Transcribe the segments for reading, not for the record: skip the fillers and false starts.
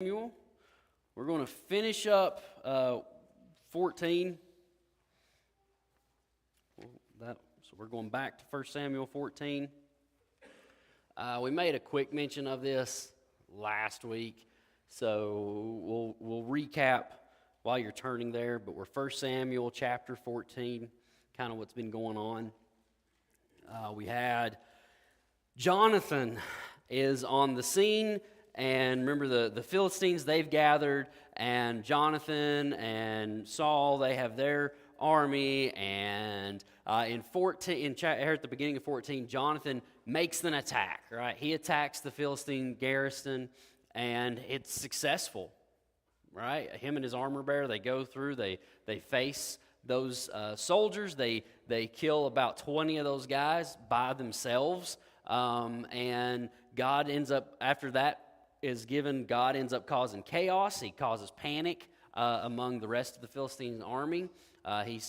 Samuel. We're going to finish up 14. So we're going back to 1 Samuel 14. We made a quick mention of this last week, so we'll recap while you're turning there. But we're 1 Samuel chapter 14, kind of what's been going on. We had Jonathan is on the scene. And remember, the Philistines, they've gathered, and Jonathan and Saul, they have their army. And here at the beginning of 14, Jonathan makes an attack, right? He attacks the Philistine garrison, and it's successful, right? Him and his armor bearer, they go through, they face those soldiers. They kill about 20 of those guys by themselves, and God ends up, after that, God ends up causing chaos. He causes panic among the rest of the Philistine army. He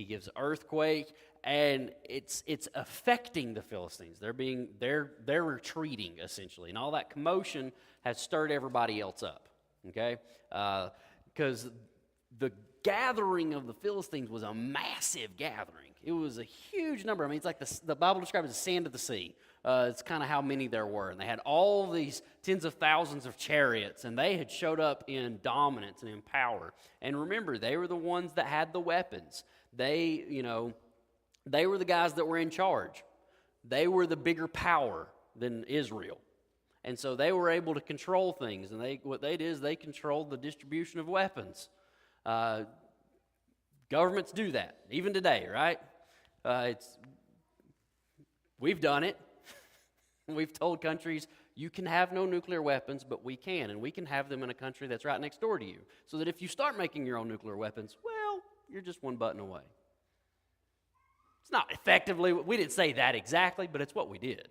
gives an earthquake, and it's affecting the Philistines. They're retreating essentially, and all that commotion has stirred everybody else up. Okay, because the gathering of the Philistines was a massive gathering. It was a huge number. I mean, it's like the Bible describes it as sand of the sea. It's kind of how many there were. And they had all these tens of thousands of chariots, and they had showed up in dominance and in power. And remember, they were the ones that had the weapons. They were the guys that were in charge. They were the bigger power than Israel. And so they were able to control things. And what they did is they controlled the distribution of weapons. Governments do that, even today, right? We've done it. We've told countries, you can have no nuclear weapons, but we can, and we can have them in a country that's right next door to you. So that if you start making your own nuclear weapons, well, you're just one button away. It's not effectively, we didn't say that exactly, but it's what we did.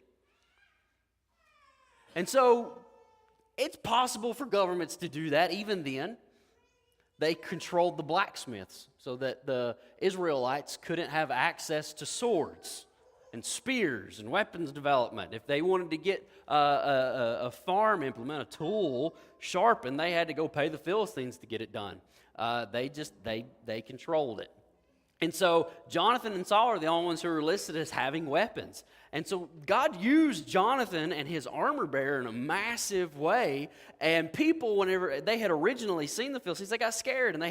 And so, it's possible for governments to do that even then. They controlled the blacksmiths so that the Israelites couldn't have access to swords and spears and weapons development. If they wanted to get a farm implement, a tool sharpened, they had to go pay the Philistines to get it done. They controlled it. And so Jonathan and Saul are the only ones who are listed as having weapons. And so God used Jonathan and his armor bearer in a massive way. And people, whenever they had originally seen the Philistines, they got scared and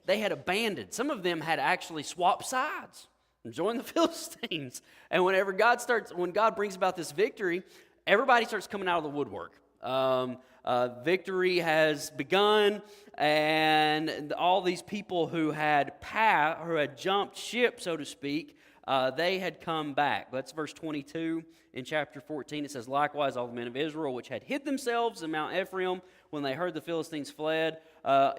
they had abandoned. Some of them had actually swapped sides and joined the Philistines. And when God brings about this victory, everybody starts coming out of the woodwork. Victory has begun, and all these people who had jumped ship, so to speak, they had come back. That's verse 22 in chapter 14. It says, "Likewise, all the men of Israel which had hid themselves in Mount Ephraim, when they heard the Philistines fled,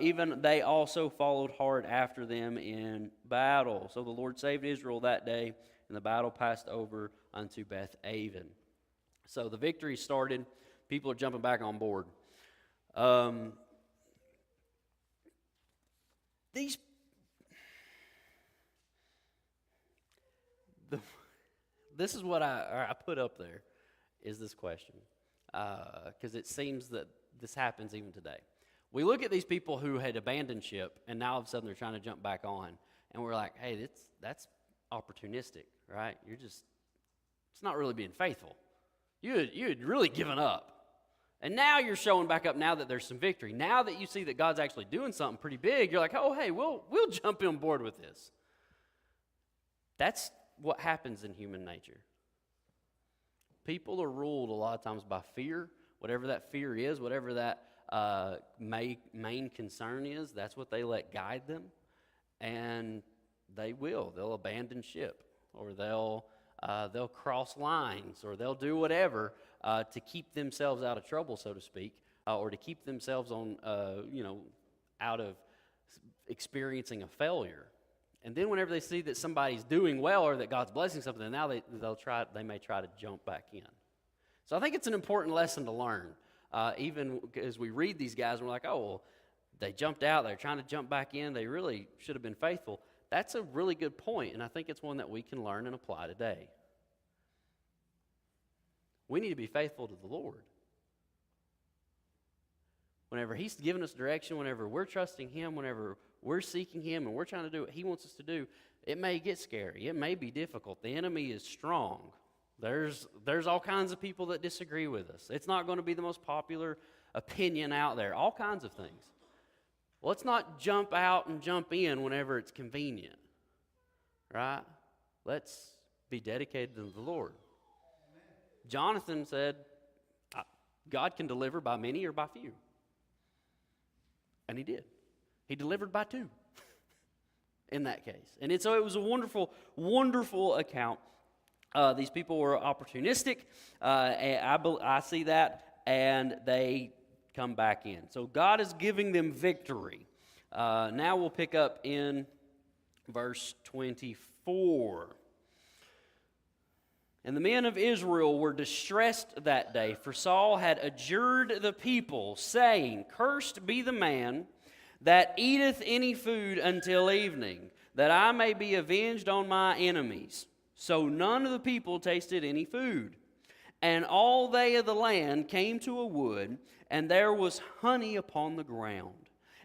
even they also followed hard after them in battle. So the Lord saved Israel that day, and the battle passed over unto Beth Aven." So the victory started. People are jumping back on board. This is what I put up there, is this question. Because it seems that this happens even today. We look at these people who had abandoned ship, and now all of a sudden they're trying to jump back on. And we're like, hey, that's opportunistic, right? It's not really being faithful. You had really given up. And now you're showing back up now that there's some victory. Now that you see that God's actually doing something pretty big, you're like, oh, hey, we'll jump on board with this. That's what happens in human nature. People are ruled a lot of times by fear. Whatever that fear is, whatever that main concern is, that's what they let guide them. And they'll abandon ship, or they'll cross lines, or they'll do whatever to keep themselves out of trouble, so to speak, or to keep themselves out of experiencing a failure. And then whenever they see that somebody's doing well or that God's blessing something, then now they may try to jump back in. So I think it's an important lesson to learn. Even as we read these guys, and we're like, oh, well, they jumped out, they're trying to jump back in, they really should have been faithful. That's a really good point, and I think it's one that we can learn and apply today. We need to be faithful to the Lord. whenever He's giving us direction, whenever we're trusting Him, whenever we're seeking Him and we're trying to do what He wants us to do, it may get scary. It may be difficult. The enemy is strong. There's all kinds of people that disagree with us. It's not going to be the most popular opinion out there. All kinds of things. Let's not jump out and jump in whenever it's convenient. Right? Let's be dedicated to the Lord. Jonathan said, God can deliver by many or by few. And he did. He delivered by 2 in that case. And so it was a wonderful, wonderful account. These people were opportunistic. I see that, and they come back in. So God is giving them victory. Now we'll pick up in verse 24. And the men of Israel were distressed that day, for Saul had adjured the people, saying, Cursed be the man that eateth any food until evening, that I may be avenged on my enemies. So none of the people tasted any food. And all they of the land came to a wood, and there was honey upon the ground.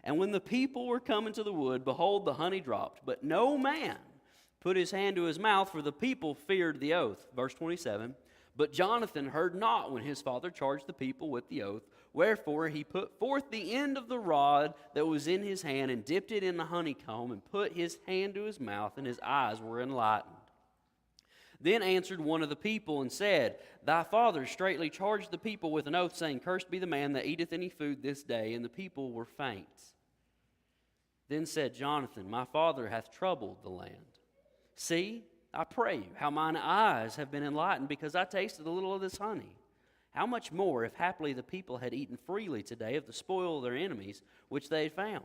And when the people were coming to the wood, behold, the honey dropped, but no man put his hand to his mouth, for the people feared the oath. Verse 27, But Jonathan heard not when his father charged the people with the oath. Wherefore he put forth the end of the rod that was in his hand, and dipped it in the honeycomb, and put his hand to his mouth, and his eyes were enlightened. Then answered one of the people and said, Thy father straitly charged the people with an oath, saying, Cursed be the man that eateth any food this day. And the people were faint. Then said Jonathan, My father hath troubled the land. See, I pray you, how mine eyes have been enlightened, because I tasted a little of this honey. How much more, if happily the people had eaten freely today of the spoil of their enemies, which they had found?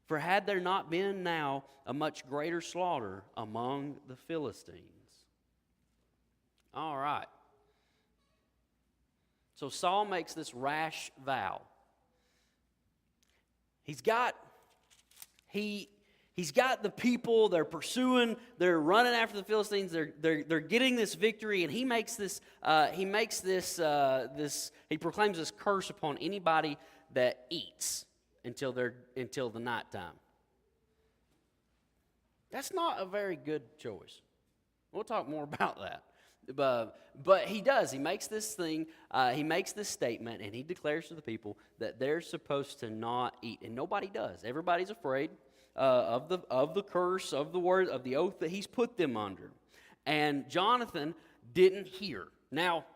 For had there not been now a much greater slaughter among the Philistines? All right. So Saul makes this rash vow. He's got the people, they're pursuing, they're running after the Philistines, they're getting this victory, and he proclaims this curse upon anybody that eats until the nighttime. That's not a very good choice. We'll talk more about that. But he does. He makes this thing. He makes this statement, and he declares to the people that they're supposed to not eat, and nobody does. Everybody's afraid of the curse, of the word, of the oath that he's put them under. And Jonathan didn't hear. Now,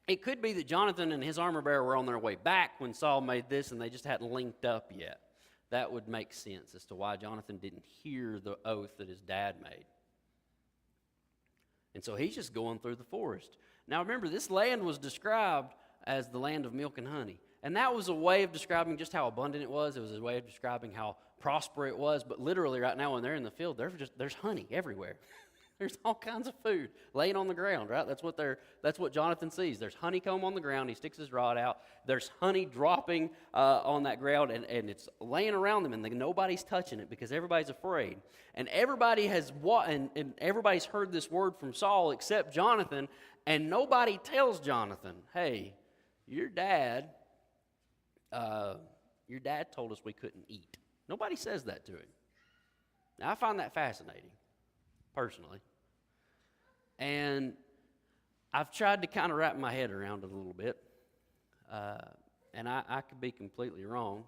it could be that Jonathan and his armor bearer were on their way back when Saul made this, and they just hadn't linked up yet. That would make sense as to why Jonathan didn't hear the oath that his dad made. And so he's just going through the forest. Now remember, this land was described as the land of milk and honey. And that was a way of describing just how abundant it was. It was a way of describing how prosperous it was. But literally right now when they're in the field, there's honey everywhere. There's all kinds of food laying on the ground, right? That's what Jonathan sees. There's honeycomb on the ground. He sticks his rod out. There's honey dropping on that ground, and it's laying around them, and nobody's touching it because everybody's afraid. And everybody's heard this word from Saul except Jonathan, and nobody tells Jonathan, hey, your dad told us we couldn't eat. Nobody says that to him. Now, I find that fascinating, personally. And I've tried to kind of wrap my head around it a little bit. And I could be completely wrong.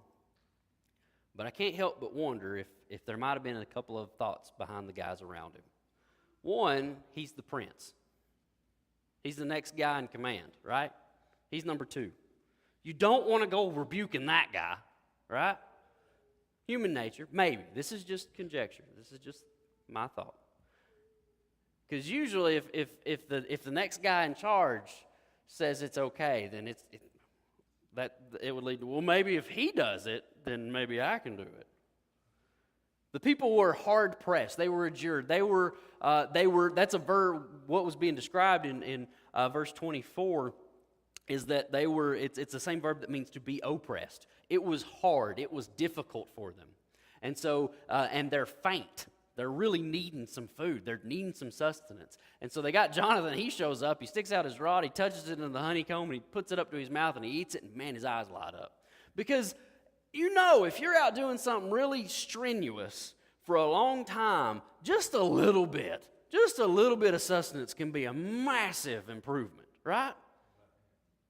But I can't help but wonder if there might have been a couple of thoughts behind the guys around him. One, he's the prince. He's the next guy in command, right? He's number 2. You don't want to go rebuking that guy, right? Human nature, maybe. This is just conjecture. This is just my thought. Because usually if the next guy in charge says it's okay, then it would lead to, well, maybe if he does it, then maybe I can do it. The people were hard pressed. They were adjured. That's a verb. What was being described in verse 24 is that it's the same verb that means to be oppressed. It was hard. It was difficult for them. And so, and they're faint. They're really needing some food. They're needing some sustenance. And so they got Jonathan. He shows up. He sticks out his rod. He touches it in the honeycomb, and he puts it up to his mouth, and he eats it, and man, his eyes light up. Because if you're out doing something really strenuous for a long time, just a little bit of sustenance can be a massive improvement, right?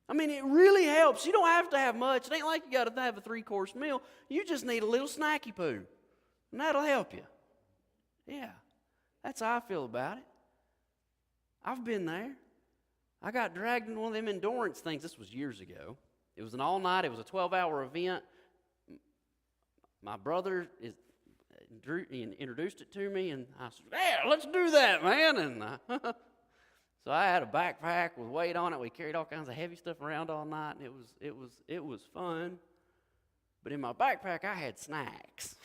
I mean, it really helps. You don't have to have much. It ain't like you got to have a 3-course meal. You just need a little snacky poo, and that'll help you. Yeah, that's how I feel about it. I've been there. I got dragged into one of them endurance things. This was years ago. It was an all-night. It was a 12-hour event. My brother introduced it to me, and I said, "Yeah, let's do that, man." And so I had a backpack with weight on it. We carried all kinds of heavy stuff around all night, and it was fun. But in my backpack, I had snacks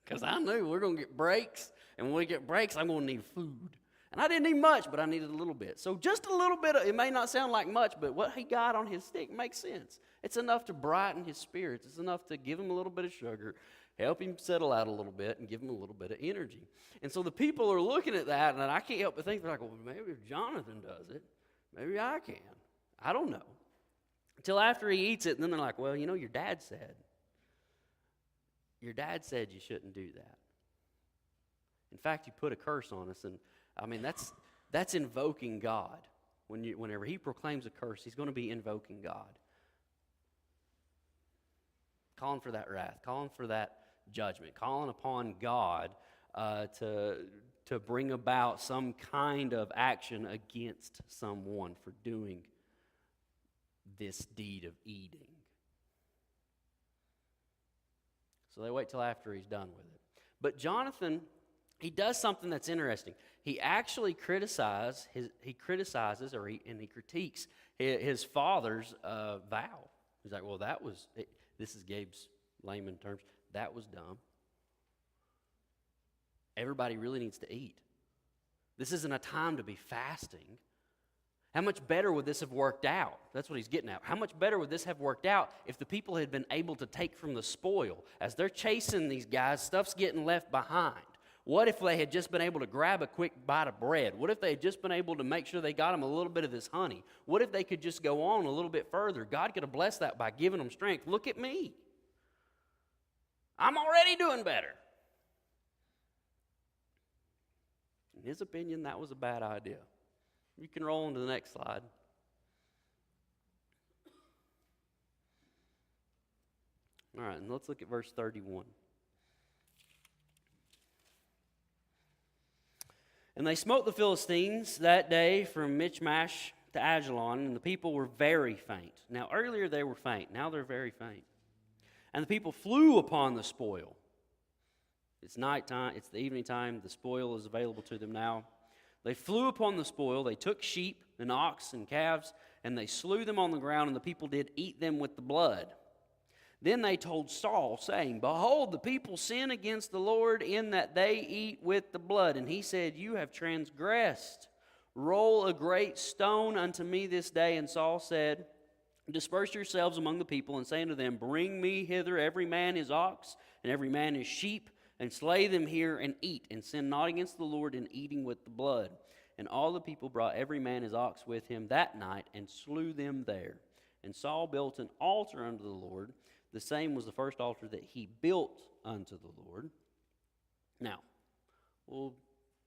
because I knew we're going to get breaks, and when we get breaks, I'm going to need food. And I didn't need much, but I needed a little bit. So just a little bit, it may not sound like much, but what he got on his stick makes sense. It's enough to brighten his spirits. It's enough to give him a little bit of sugar, help him settle out a little bit, and give him a little bit of energy. And so the people are looking at that, and I can't help but think, they're like, well, maybe if Jonathan does it, maybe I can. I don't know. Until after he eats it, and then they're like, well, your dad said you shouldn't do that. In fact, you put a curse on us, and I mean, that's invoking God. Whenever he proclaims a curse, he's going to be invoking God. Calling for that wrath, calling for that judgment, calling upon God to bring about some kind of action against someone for doing this deed of eating. So they wait till after he's done with it. But Jonathan, he does something that's interesting. He actually criticizes and he critiques his father's vow. He's like, well, this is Gabe's layman terms, that was dumb. Everybody really needs to eat. This isn't a time to be fasting. How much better would this have worked out? That's what he's getting at. How much better would this have worked out if the people had been able to take from the spoil? As they're chasing these guys, stuff's getting left behind. What if they had just been able to grab a quick bite of bread? What if they had just been able to make sure they got them a little bit of this honey? What if they could just go on a little bit further? God could have blessed that by giving them strength. Look at me. I'm already doing better. In his opinion, that was a bad idea. You can roll into the next slide. All right, and let's look at verse 31. And they smote the Philistines that day from Michmash to Ajalon, and the people were very faint. Now, earlier they were faint. Now they're very faint. And the people flew upon the spoil. It's nighttime. It's the evening time. The spoil is available to them now. They flew upon the spoil. They took sheep and ox and calves, and they slew them on the ground, and the people did eat them with the blood. Then they told Saul, saying, behold, the people sin against the Lord in that they eat with the blood. And he said, you have transgressed. Roll a great stone unto me this day. And Saul said, disperse yourselves among the people, and say unto them, bring me hither every man his ox, and every man his sheep, and slay them here and eat, and sin not against the Lord in eating with the blood. And all the people brought every man his ox with him that night, and slew them there. And Saul built an altar unto the Lord. The same was the first altar that he built unto the Lord. Now, we'll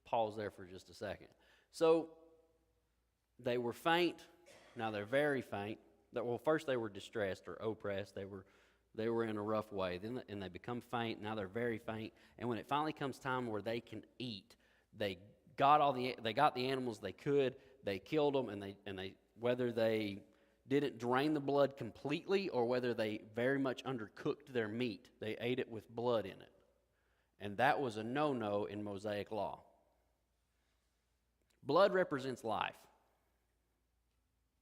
pause there for just a second. So, they were faint. Now they're very faint. Well, first they were distressed or oppressed. They were in a rough way. And they become faint. Now they're very faint. And when it finally comes time where they can eat, they got the animals they could. They killed them, and they whether they didn't drain the blood completely or whether they very much undercooked their meat, they ate it with blood in it. And that was a no-no in Mosaic law. Blood represents life.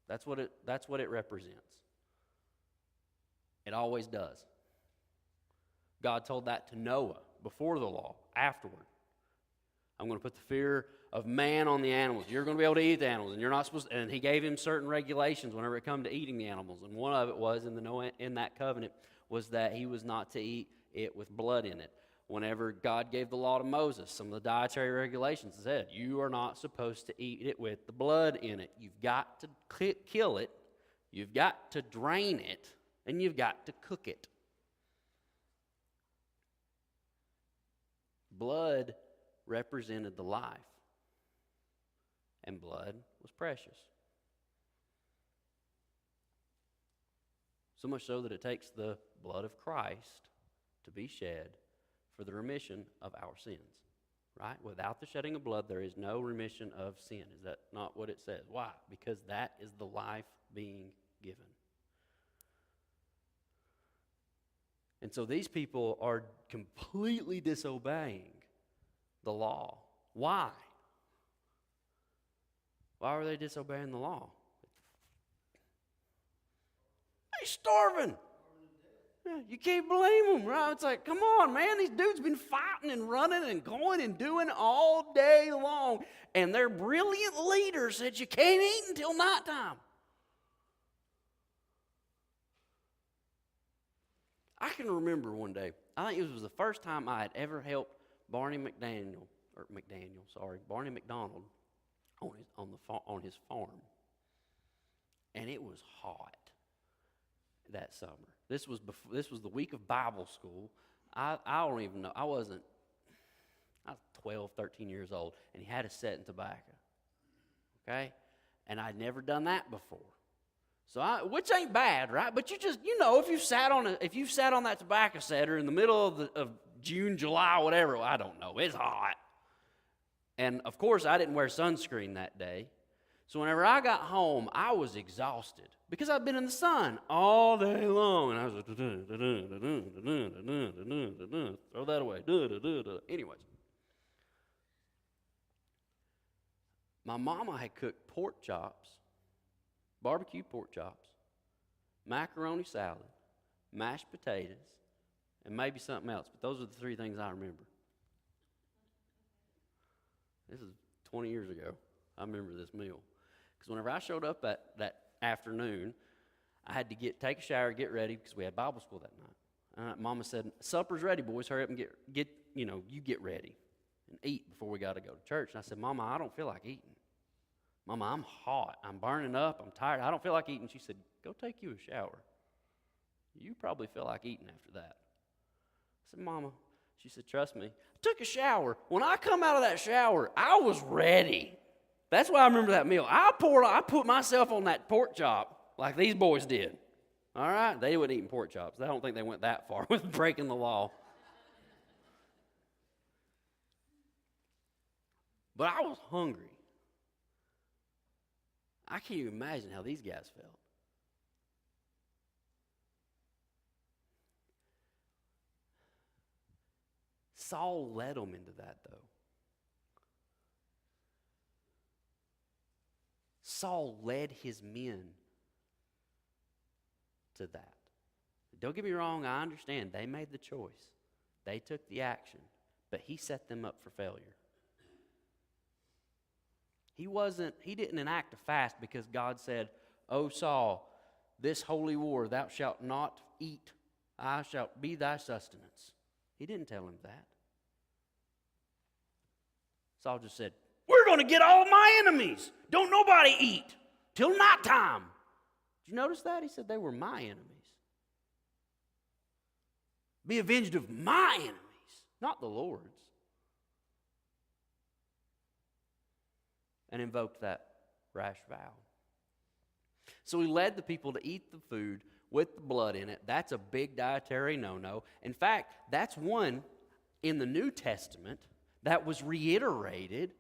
That's what it represents. It always does. God told that to Noah before the law, afterward. I'm going to put the fear of man on the animals. You're going to be able to eat the animals, and you're not supposed to, and he gave him certain regulations whenever it come to eating the animals. And one of it was in that covenant was that he was not to eat it with blood in it. Whenever God gave the law to Moses, some of the dietary regulations said, you are not supposed to eat it with the blood in it. You've got to kill it. You've got to drain it. and you've got to cook it. Blood represented the life, and blood was precious. So much so that it takes the blood of Christ to be shed for the remission of our sins. Right? Without the shedding of blood, there is no remission of sin. Is that not what it says? Why? Because that is the life being given. And so these people are completely disobeying the law. Why? Why were they disobeying the law? They're starving. Yeah, you can't blame them, right? It's like, come on, man. These dudes been fighting and running and going and doing all day long. And their brilliant leader said you can't eat until nighttime. I can remember one day, I think it was the first time I had ever helped Barney McDonald on his farm. And it was hot that summer. This was the week of Bible school. I don't even know. I was 12, 13 years old, and he had us set in tobacco. Okay? And I'd never done that before. So which ain't bad, right? But if you've sat on that tobacco setter in the middle of June, July, whatever, I don't know. It's hot. And of course, I didn't wear sunscreen that day. So whenever I got home, I was exhausted because I'd been in the sun all day long. And I was like, throw that away. Anyways, my mama had cooked pork chops, barbecue pork chops, macaroni salad, mashed potatoes, and maybe something else. But those are the three things I remember. This is 20 years ago. I remember this meal. Because whenever I showed up that afternoon, I had to take a shower, get ready, because we had Bible school that night. Mama said, supper's ready, boys. Hurry up and get ready and eat before we got to go to church. And I said, Mama, I don't feel like eating. Mama, I'm hot. I'm burning up. I'm tired. I don't feel like eating. She said, go take you a shower. You probably feel like eating after that. I said, Mama. She said, trust me. I took a shower. When I come out of that shower, I was ready. That's why I remember that meal. I put myself on that pork chop like these boys did. All right? They weren't eating pork chops. I don't think they went that far with breaking the law. But I was hungry. I can't even imagine how these guys felt. Saul led them into that, though. Saul led his men to that. Don't get me wrong, I understand. They made the choice. They took the action. But he set them up for failure. He didn't enact a fast because God said, O Saul, this holy war thou shalt not eat. I shall be thy sustenance. He didn't tell him that. Saul just said, we're going to get all of my enemies. Don't nobody eat till nighttime. Did you notice that? He said they were my enemies. Be avenged of my enemies, not the Lord's. And invoked that rash vow. So he led the people to eat the food with the blood in it. That's a big dietary no-no. In fact, that's one in the New Testament that was reiterated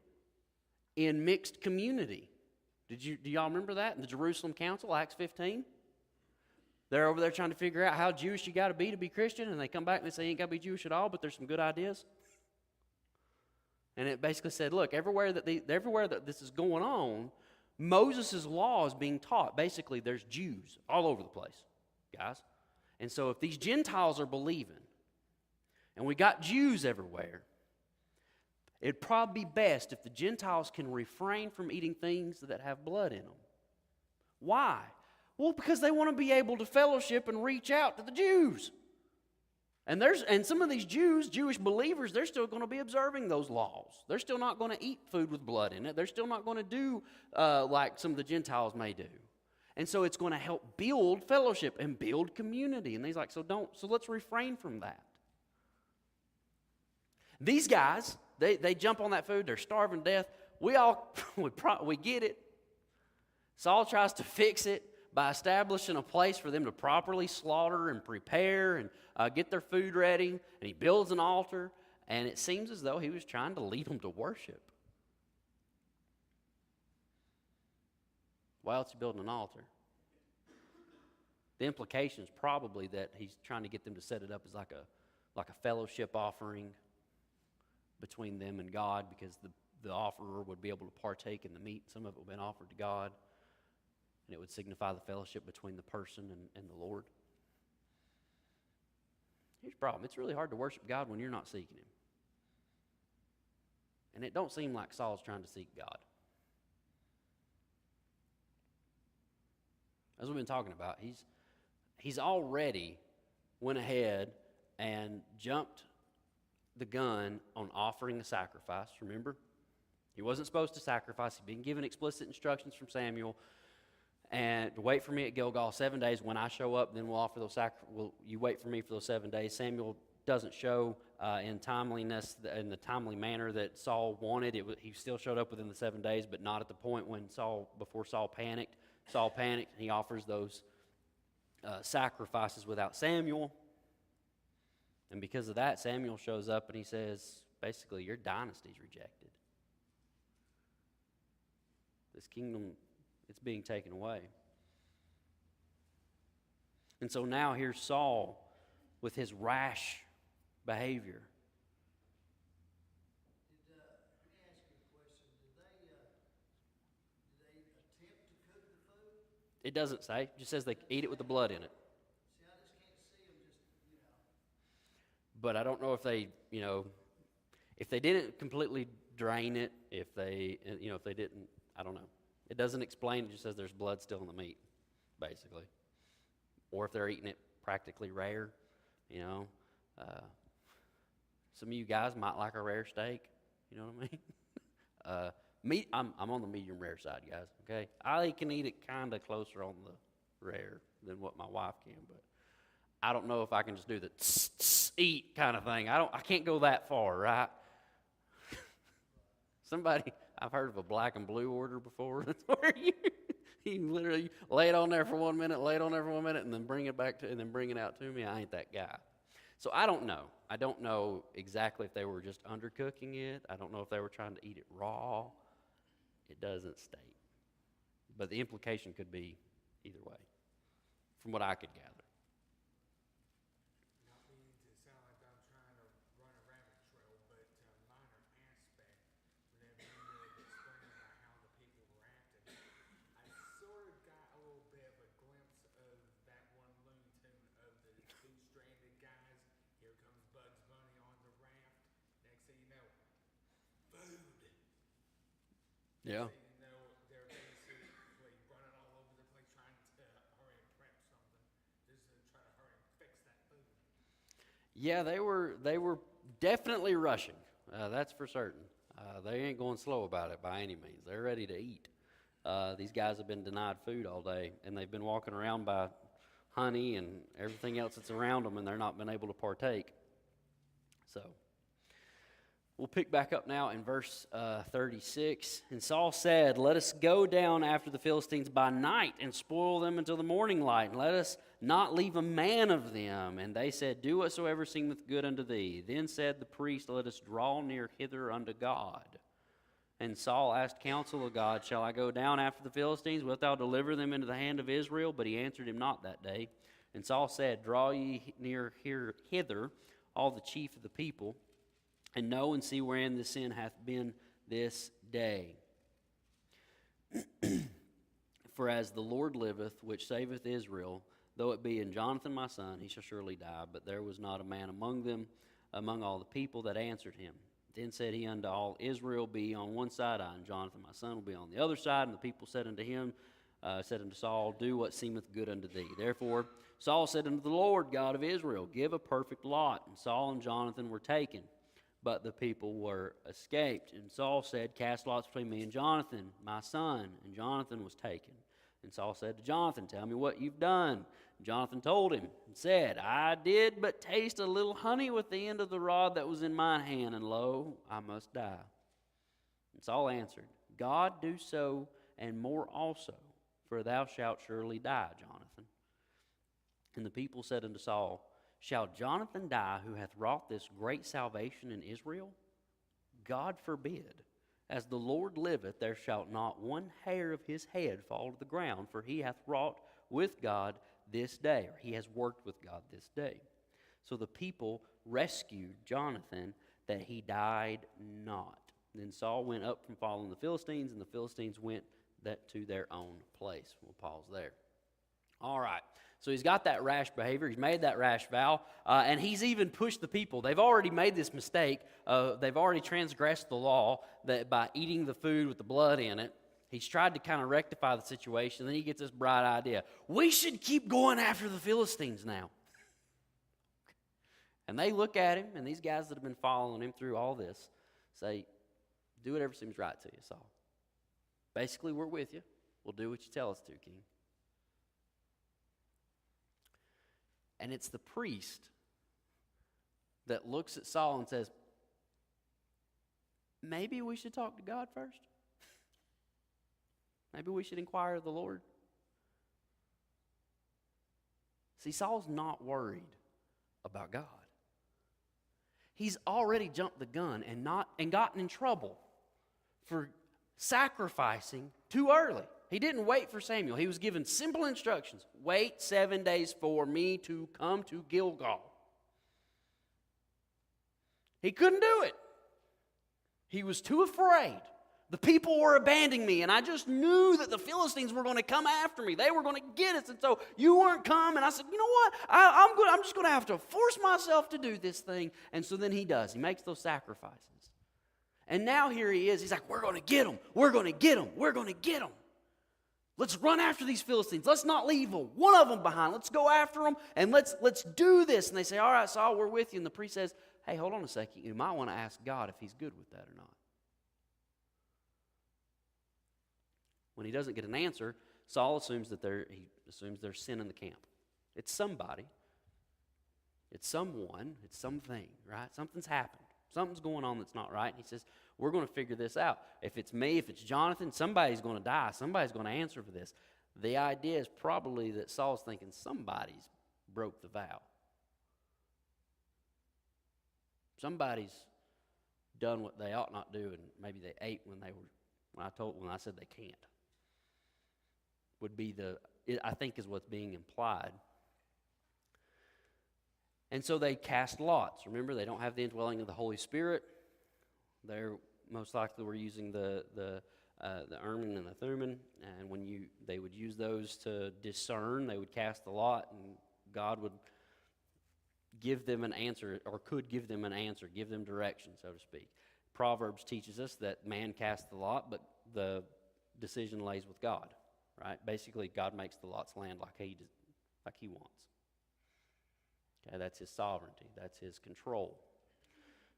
in mixed community. Do y'all remember that in the Jerusalem Council, Acts 15? They're over there trying to figure out how Jewish you got to be Christian, and they come back and they say you ain't got to be Jewish at all, but there's some good ideas. And it basically said, look, everywhere that this is going on, Moses' law is being taught. Basically, there's Jews all over the place, guys. And so if these Gentiles are believing, and we got Jews everywhere, it'd probably be best if the Gentiles can refrain from eating things that have blood in them. Why? Well, because they want to be able to fellowship and reach out to the Jews. And some of these Jewish believers, they're still going to be observing those laws. They're still not going to eat food with blood in it. They're still not going to do like some of the Gentiles may do. And so it's going to help build fellowship and build community. And he's like, so let's refrain from that. These guys, they jump on that food, they're starving to death. We get it. Saul tries to fix it by establishing a place for them to properly slaughter and prepare and get their food ready. And he builds an altar, and it seems as though he was trying to lead them to worship. Why else is he building an altar? The implication is probably that he's trying to get them to set it up as like a fellowship offering between them and God, because the offerer would be able to partake in the meat. Some of it would have been offered to God, and it would signify the fellowship between the person and the Lord. Here's the problem. It's really hard to worship God when you're not seeking Him. And it don't seem like Saul's trying to seek God. As we've been talking about, he's already went ahead and jumped the gun on offering a sacrifice, remember? He wasn't supposed to sacrifice. He'd been given explicit instructions from Samuel, and to wait for me at Gilgal 7 days. When I show up, then we'll offer those you wait for me for those 7 days. Samuel doesn't show in timeliness, in the timely manner that Saul wanted. He still showed up within the 7 days, but not at the point before Saul panicked. Saul panicked, and he offers those sacrifices without Samuel. And because of that, Samuel shows up and he says, basically, your dynasty's rejected. This kingdom, it's being taken away. And so now here's Saul with his rash behavior. Let me ask you a question. Did they attempt to cook the food? It doesn't say. It just says they eat it with the blood in it. See, I just can't see them just. But I don't know if they didn't completely drain it, if they didn't, I don't know. It doesn't explain. It just says there's blood still in the meat, basically. Or if they're eating it practically rare, Some of you guys might like a rare steak. You know what I mean? Meat, I'm on the medium rare side, guys, okay? I can eat it kind of closer on the rare than what my wife can, but I don't know if I can just do the eat kind of thing. I can't go that far, right? I've heard of a black and blue order before. That's where you literally lay it on there for 1 minute, and then bring it out to me. I ain't that guy. So I don't know. I don't know exactly if they were just undercooking it. I don't know if they were trying to eat it raw. It doesn't state. But the implication could be either way, from what I could gather. Not meaning to sound like I'm trying to run a rabbit trail, but minor aspect, whenever you were explaining about how the people were acting, I sort of got a little bit of a glimpse of that one Looney Tune of the two stranded guys. Here comes Bugs Bunny on the raft. Next thing you know, food. Yeah. So, they're basically running all over the place trying to hurry and prep something, just to try to hurry and fix that food. Yeah, they were definitely rushing. That's for certain. They ain't going slow about it by any means. They're ready to eat. These guys have been denied food all day, and they've been walking around by honey and everything else that's around them, and they're not been able to partake. So we'll pick back up now in verse 36. And Saul said, "Let us go down after the Philistines by night and spoil them until the morning light, and let us not leave a man of them." And they said, "Do whatsoever seemeth good unto thee." Then said the priest, "Let us draw near hither unto God." And Saul asked counsel of God, "Shall I go down after the Philistines? Wilt thou deliver them into the hand of Israel?" But he answered him not that day. And Saul said, "Draw ye near hither all the chief of the people, and know and see wherein the sin hath been this day. For as the Lord liveth, which saveth Israel, though it be in Jonathan my son, he shall surely die. But there was not a man among them, among all the people, that answered him. Then said he unto all Israel, Be on one side, I and Jonathan my son will be on the other side. And the people said unto him, said unto Saul, Do what seemeth good unto thee. Therefore Saul said unto the Lord God of Israel, Give a perfect lot. And Saul and Jonathan were taken, but the people were escaped. And Saul said, Cast lots between me and Jonathan, my son. And Jonathan was taken. And Saul said to Jonathan, tell me what you've done. Jonathan told him and said, I did but taste a little honey with the end of the rod that was in my hand, and lo, I must die. And Saul answered, God do so and more also, for thou shalt surely die, Jonathan. And the people said unto Saul, shall Jonathan die, who hath wrought this great salvation in Israel? God forbid. As the Lord liveth, there shall not one hair of his head fall to the ground, for he hath wrought with God this day, or he has worked with God this day. So the people rescued Jonathan, that he died not. Then Saul went up from following the Philistines, and the Philistines went to their own place. We'll pause there. All right. So he's got that rash behavior. He's made that rash vow. And he's even pushed the people. They've already made this mistake. They've already transgressed the law that by eating the food with the blood in it. He's tried to kind of rectify the situation. Then he gets this bright idea. We should keep going after the Philistines now. And they look at him, and these guys that have been following him through all this say, do whatever seems right to you, Saul. Basically, we're with you. We'll do what you tell us to, King. And it's the priest that looks at Saul and says, maybe we should talk to God first. Maybe we should inquire of the Lord. See, Saul's not worried about God. He's already jumped the gun and gotten in trouble for sacrificing too early. He didn't wait for Samuel. He was given simple instructions. Wait 7 days for me to come to Gilgal. He couldn't do it. He was too afraid. The people were abandoning me, and I just knew that the Philistines were going to come after me. They were going to get us, and so you weren't coming. I said, you know what? I'm just going to have to force myself to do this thing. And so then he does. He makes those sacrifices. And now here he is. He's like, we're going to get them. We're going to get them. We're going to get them. Let's run after these Philistines. Let's not leave one of them behind. Let's go after them, and let's do this. And they say, all right, Saul, we're with you. And the priest says, hey, hold on a second. You might want to ask God if he's good with that or not. When he doesn't get an answer, Saul assumes that there's sin in the camp. It's somebody. It's someone. It's something, right? Something's happened. Something's going on that's not right. And he says, we're going to figure this out. If it's me, if it's Jonathan, somebody's going to die. Somebody's going to answer for this. The idea is probably that Saul's thinking somebody's broke the vow. Somebody's done what they ought not do, and maybe they ate when I said they can't. Would be I think is what's being implied. And so they cast lots. Remember, they don't have the indwelling of the Holy Spirit. They're most likely were using the Urim and the Thummim, and they would use those to discern. They would cast the lot, and God would give them an answer, or could give them an answer, give them direction, so to speak. Proverbs teaches us that man casts the lot, but the decision lays with God. Right? Basically, God makes the lots land like he wants. Okay, that's his sovereignty. That's his control.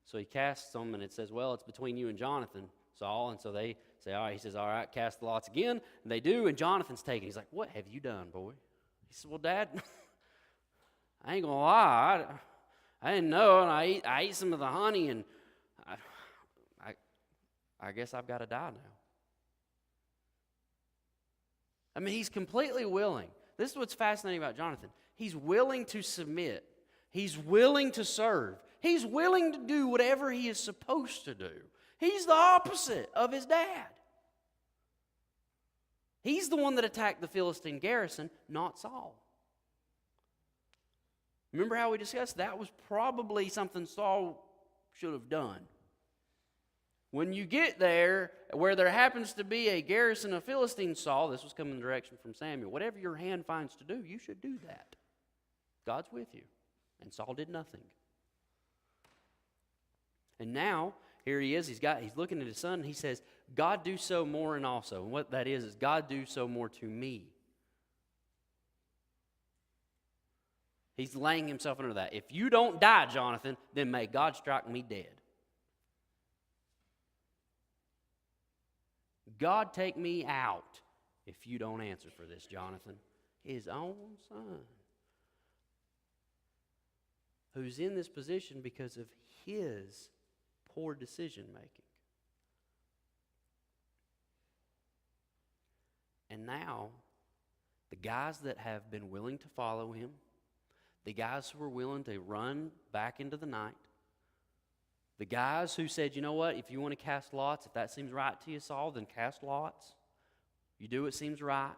So he casts them, and it says, well, it's between you and Jonathan, Saul. And so they say, all right. He says, all right, cast the lots again. And they do, and Jonathan's taken. He's like, what have you done, boy? He says, well, Dad, I ain't going to lie. I didn't know, and I ate some of the honey, and I guess I've got to die now. I mean, he's completely willing. This is what's fascinating about Jonathan. He's willing to submit. He's willing to serve. He's willing to do whatever he is supposed to do. He's the opposite of his dad. He's the one that attacked the Philistine garrison, not Saul. Remember how we discussed that was probably something Saul should have done. When you get there, where there happens to be a garrison of Philistines, Saul, this was coming in direction from Samuel, whatever your hand finds to do, you should do that. God's with you. And Saul did nothing. And now, here he is, he's looking at his son, and he says, God do so more and also. And what that is God do so more to me. He's laying himself under that. If you don't die, Jonathan, then may God strike me dead. God take me out if you don't answer for this, Jonathan. His own son, who's in this position because of his poor decision making. And now, the guys that have been willing to follow him, the guys who are willing to run back into the night, the guys who said, you know what, if you want to cast lots, if that seems right to you, Saul, then cast lots. You do what seems right.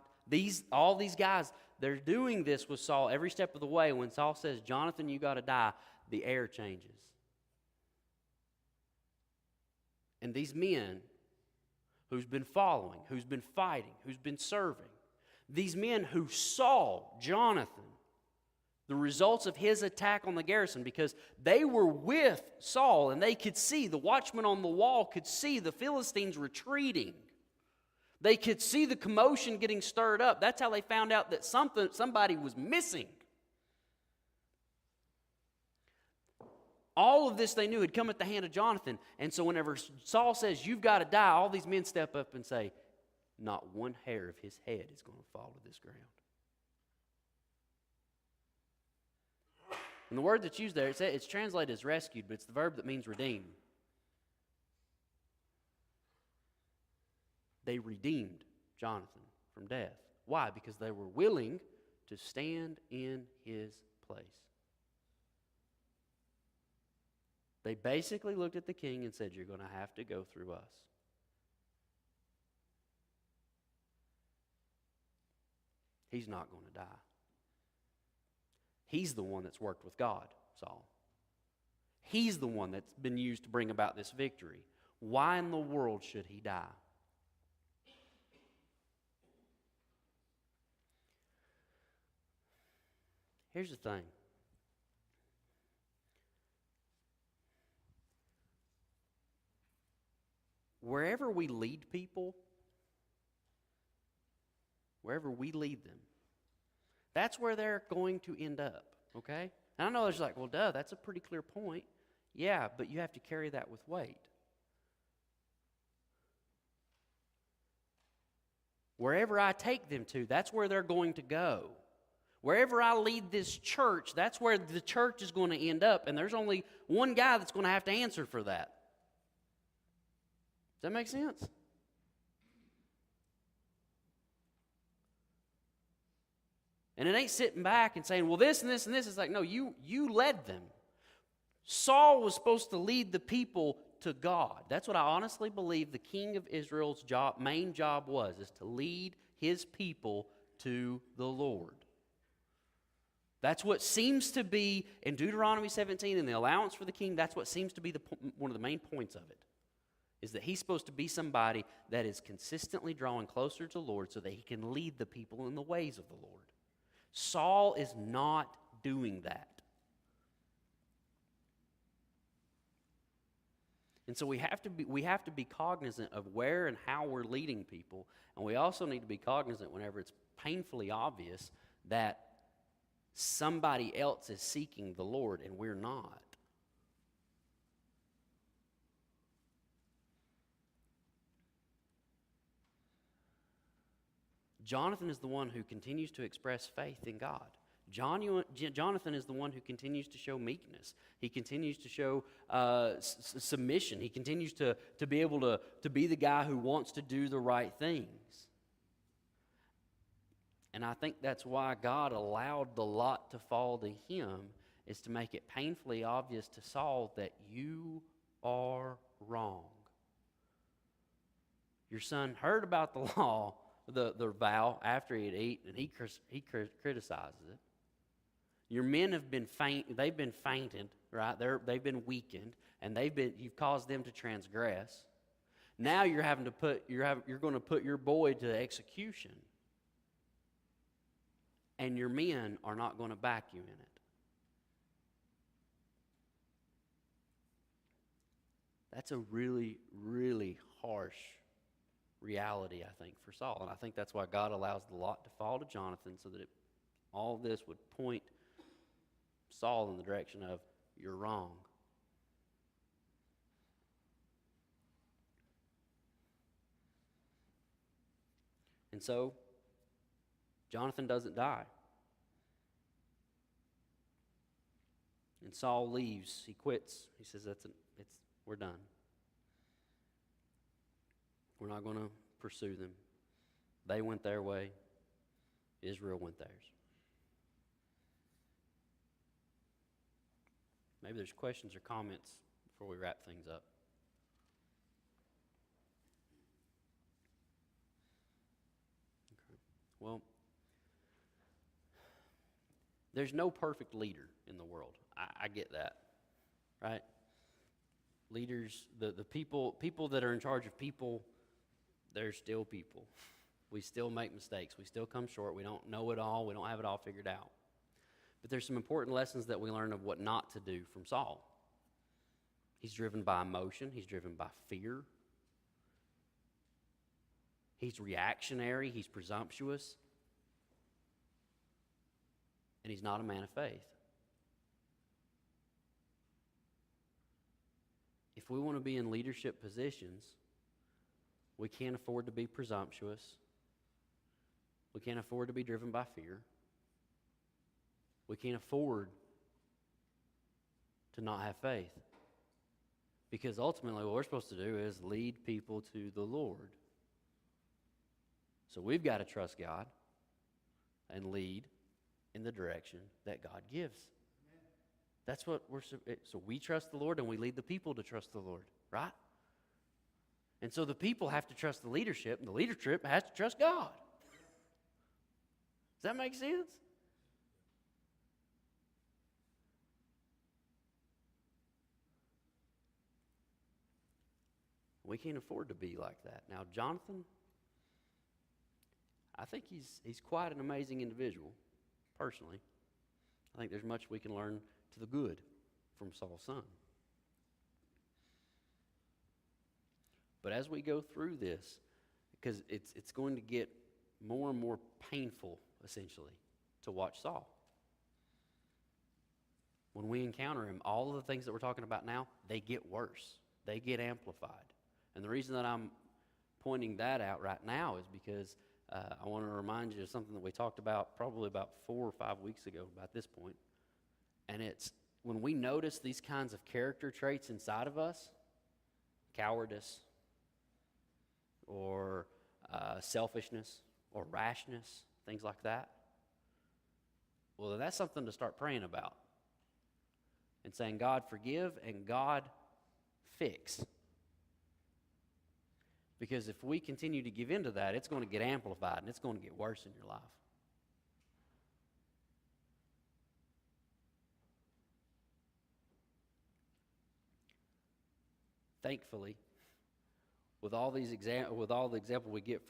All these guys, they're doing this with Saul every step of the way. When Saul says, Jonathan, you got to die, the air changes. And these men who's been following, who's been fighting, who's been serving, these men who saw Jonathan, the results of his attack on the garrison, because they were with Saul and they could see, the watchmen on the wall could see the Philistines retreating. They could see the commotion getting stirred up. That's how they found out that somebody was missing. All of this they knew had come at the hand of Jonathan. And so whenever Saul says, you've got to die, all these men step up and say, not one hair of his head is going to fall to this ground. And the word that's used there, it's translated as rescued, but it's the verb that means redeemed. They redeemed Jonathan from death. Why? Because they were willing to stand in his place. They basically looked at the king and said, you're going to have to go through us. He's not going to die. He's the one that's worked with God, Saul. He's the one that's been used to bring about this victory. Why in the world should he die? Here's the thing. Wherever we lead people, wherever we lead them, that's where they're going to end up, okay? And I know there's like, well, duh, that's a pretty clear point. Yeah, but you have to carry that with weight. Wherever I take them to, that's where they're going to go. Wherever I lead this church, that's where the church is going to end up, and there's only one guy that's going to have to answer for that. Does that make sense? And it ain't sitting back and saying, well, this and this and this. It's like, no, you led them. Saul was supposed to lead the people to God. That's what I honestly believe the king of Israel's main job was, is to lead his people to the Lord. That's what seems to be, in Deuteronomy 17, in the allowance for the king, that's what seems to be one of the main points of it, is that he's supposed to be somebody that is consistently drawing closer to the Lord so that he can lead the people in the ways of the Lord. Saul is not doing that. And so we have to be cognizant of where and how we're leading people, and we also need to be cognizant whenever it's painfully obvious that somebody else is seeking the Lord and we're not. Jonathan is the one who continues to express faith in God. Jonathan is the one who continues to show meekness. He continues to show submission. He continues to be able to be the guy who wants to do the right things. And I think that's why God allowed the lot to fall to him, is to make it painfully obvious to Saul that you are wrong. Your son heard about the law, the vow, after he had eaten, and he criticizes it. Your men have been they've been fainted, right? They've been weakened, and you've caused them to transgress. Now you're going to put your boy to execution, and your men are not going to back you in it. That's a really, really harsh reality, I think, for Saul. And I think that's why God allows the lot to fall to Jonathan, so that all this would point Saul in the direction of, you're wrong. And so Jonathan doesn't die. And Saul leaves. He quits. He says, we're done. We're not going to pursue them. They went their way. Israel went theirs. Maybe there's questions or comments before we wrap things up. Okay. Well, there's no perfect leader in the world. I get that, right? Leaders, the people that are in charge of people, they're still people. We still make mistakes. We still come short. We don't know it all. We don't have it all figured out. But there's some important lessons that we learn of what not to do from Saul. He's driven by emotion. He's driven by fear. He's reactionary. He's presumptuous. And he's not a man of faith. If we want to be in leadership positions, we can't afford to be presumptuous. We can't afford to be driven by fear. We can't afford to not have faith. Because ultimately what we're supposed to do is lead people to the Lord. So we've got to trust God and lead in the direction that God gives. That's what so we trust the Lord and we lead the people to trust the Lord, right? And so the people have to trust the leadership, and the leadership has to trust God. Does that make sense? We can't afford to be like that. Now, Jonathan, I think he's quite an amazing individual, personally. I think there's much we can learn to the good from Saul's son. But as we go through this, because it's going to get more and more painful, essentially, to watch Saul. When we encounter him, all of the things that we're talking about now, they get worse. They get amplified. And the reason that I'm pointing that out right now is because I want to remind you of something that we talked about probably about 4 or 5 weeks ago about this point. And it's when we notice these kinds of character traits inside of us, cowardice, or selfishness, or rashness, things like that, well, that's something to start praying about. And saying, God, forgive, and God, fix. Because if we continue to give into that, it's going to get amplified, and it's going to get worse in your life. Thankfully, with all the example we get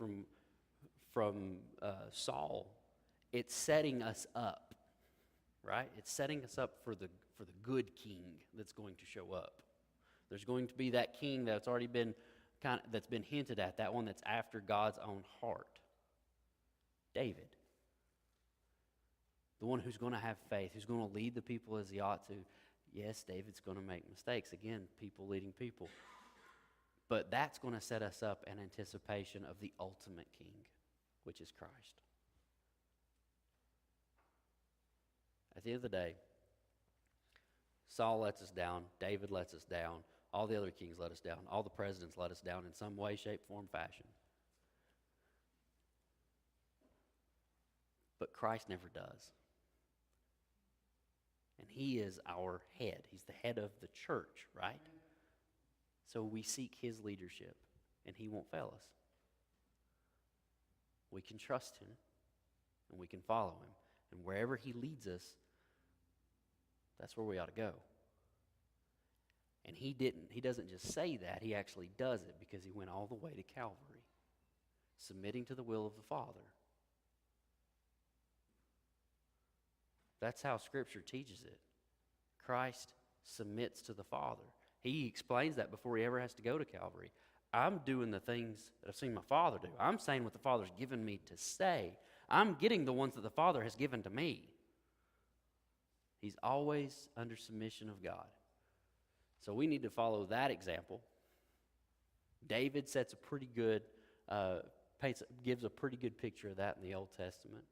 from Saul, it's setting us up, right? It's setting us up for the good king that's going to show up. There's going to be that king that's already been that's been hinted at, that one that's after God's own heart. David. The one who's going to have faith, who's going to lead the people as he ought to. Yes, David's going to make mistakes. Again, people leading people. But that's going to set us up in anticipation of the ultimate king, which is Christ. At the end of the day, Saul lets us down, David lets us down, all the other kings let us down, all the presidents let us down in some way, shape, form, fashion. But Christ never does. And he is our head. He's the head of the church, right? So we seek his leadership, and he won't fail us. We can trust him, and we can follow him. And wherever he leads us, that's where we ought to go. And he doesn't just say that, he actually does it because he went all the way to Calvary, submitting to the will of the Father. That's how Scripture teaches it. Christ submits to the Father. He explains that before he ever has to go to Calvary. I'm doing the things that I've seen my Father do. I'm saying what the Father's given me to say. I'm getting the ones that the Father has given to me. He's always under submission of God. So we need to follow that example. David sets a pretty good, gives a pretty good picture of that in the Old Testament.